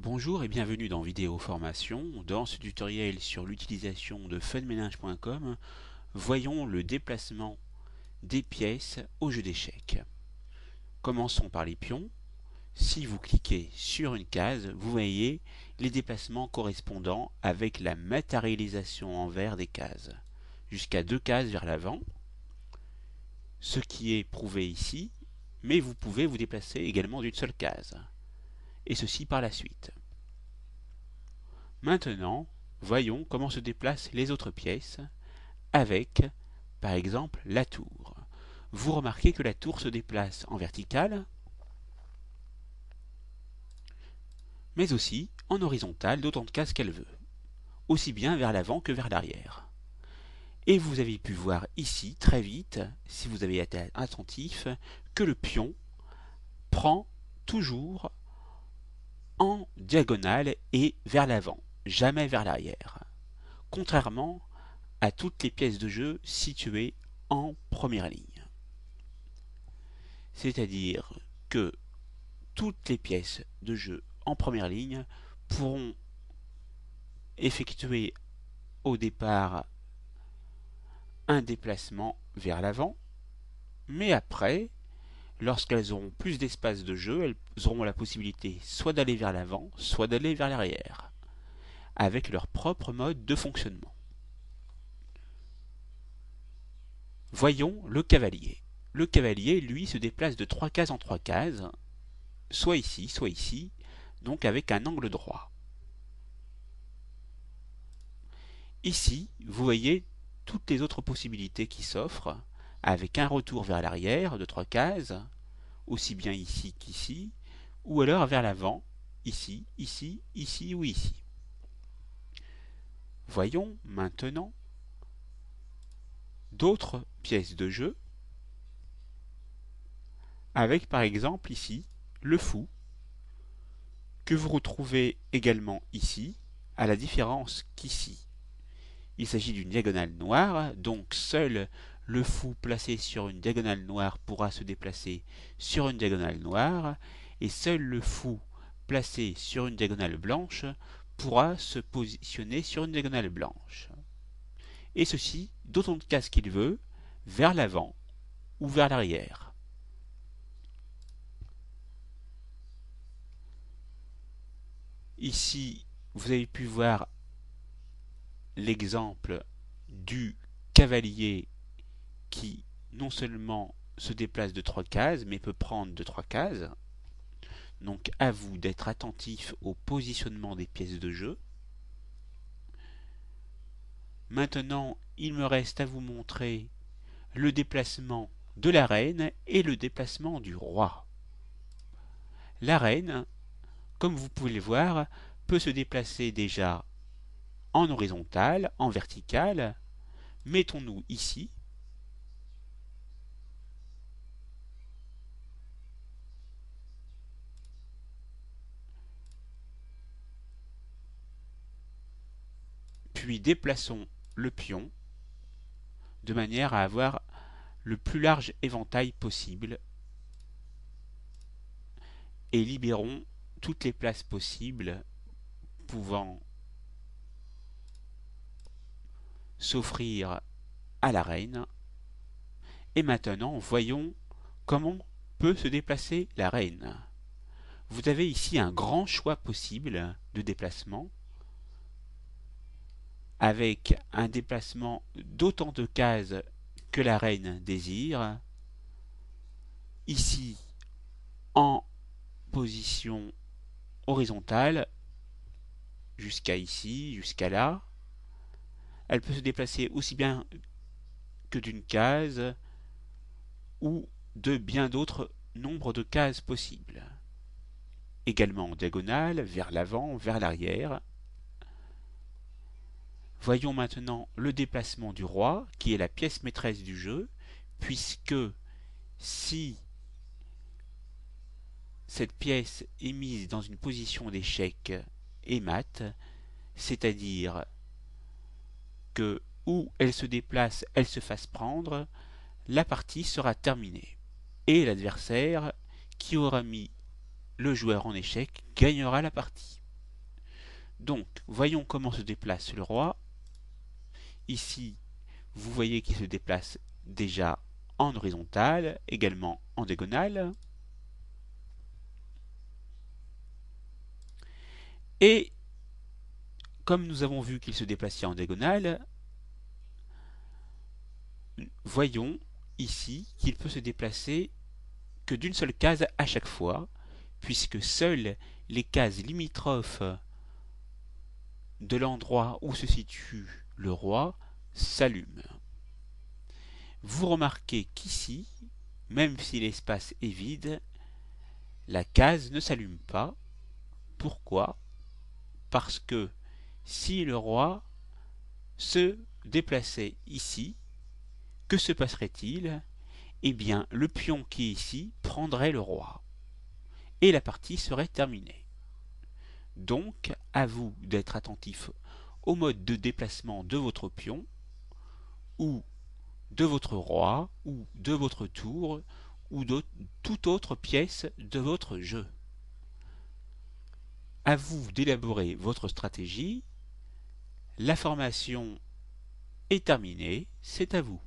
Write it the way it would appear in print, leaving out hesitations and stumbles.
Bonjour et bienvenue dans Vidéo Formation. Dans ce tutoriel sur l'utilisation de funménage.com, voyons le déplacement des pièces au jeu d'échecs. Commençons par les pions. Si vous cliquez sur une case, vous voyez les déplacements correspondant avec la matérialisation en vert des cases. Jusqu'à 2 cases vers l'avant, ce qui est prouvé ici, mais vous pouvez vous déplacer également d'une seule case. Et ceci par la suite. Maintenant, voyons comment se déplacent les autres pièces avec, par exemple, la tour. Vous remarquez que la tour se déplace en verticale, mais aussi en horizontale d'autant de cases qu'elle veut, aussi bien vers l'avant que vers l'arrière. Et vous avez pu voir ici, très vite, si vous avez été attentif, que le pion prend toujours en diagonale et vers l'avant, jamais vers l'arrière, contrairement à toutes les pièces de jeu situées en première ligne. C'est-à-dire que toutes les pièces de jeu en première ligne pourront effectuer au départ un déplacement vers l'avant, mais après, lorsqu'elles auront plus d'espace de jeu, elles auront la possibilité soit d'aller vers l'avant, soit d'aller vers l'arrière, avec leur propre mode de fonctionnement. Voyons le cavalier. Le cavalier, lui, se déplace de 3 cases en 3 cases, soit ici, donc avec un angle droit. Ici, vous voyez toutes les autres possibilités qui s'offrent, avec un retour vers l'arrière de 3 cases, aussi bien ici qu'ici, ou alors vers l'avant, ici ou ici. Voyons maintenant d'autres pièces de jeu, avec par exemple ici le fou, que vous retrouvez également ici, à la différence qu'ici, il s'agit d'une diagonale noire, donc seul le fou placé sur une diagonale noire pourra se déplacer sur une diagonale noire, et seul le fou placé sur une diagonale blanche pourra se positionner sur une diagonale blanche. Et ceci d'autant de cases qu'il veut, vers l'avant ou vers l'arrière. Ici, vous avez pu voir l'exemple du cavalier qui non seulement se déplace de 3 cases, mais peut prendre de 3 cases. Donc à vous d'être attentif au positionnement des pièces de jeu. Maintenant, il me reste à vous montrer le déplacement de la reine et le déplacement du roi. La reine, comme vous pouvez le voir, peut se déplacer déjà en horizontale, en verticale. Mettons-nous ici. Puis déplaçons le pion de manière à avoir le plus large éventail possible et libérons toutes les places possibles pouvant s'offrir à la reine. Et maintenant, voyons comment peut se déplacer la reine. Vous avez ici un grand choix possible de déplacement, avec un déplacement d'autant de cases que la reine désire. Ici, en position horizontale, jusqu'à ici, jusqu'à là. Elle peut se déplacer aussi bien que d'une case ou de bien d'autres nombres de cases possibles. Également en diagonale, vers l'avant, vers l'arrière. Voyons maintenant le déplacement du roi, qui est la pièce maîtresse du jeu, puisque si cette pièce est mise dans une position d'échec et mat, c'est-à-dire que où elle se déplace, elle se fasse prendre, la partie sera terminée. Et l'adversaire qui aura mis le joueur en échec gagnera la partie. Donc, voyons comment se déplace le roi. Ici, vous voyez qu'il se déplace déjà en horizontale, également en diagonale. Et comme nous avons vu qu'il se déplaçait en diagonale, voyons ici qu'il peut se déplacer que d'une seule case à chaque fois, puisque seules les cases limitrophes de l'endroit où se situe le roi s'allument. Vous remarquez qu'ici, même si l'espace est vide, la case ne s'allume pas. Pourquoi? Parce que si le roi se déplaçait ici, que se passerait-il? Eh bien, le pion qui est ici prendrait le roi. Et la partie serait terminée. Donc, à vous d'être attentif au mode de déplacement de votre pion, ou de votre roi, ou de votre tour, ou de toute autre pièce de votre jeu. À vous d'élaborer votre stratégie. La formation est terminée, c'est à vous.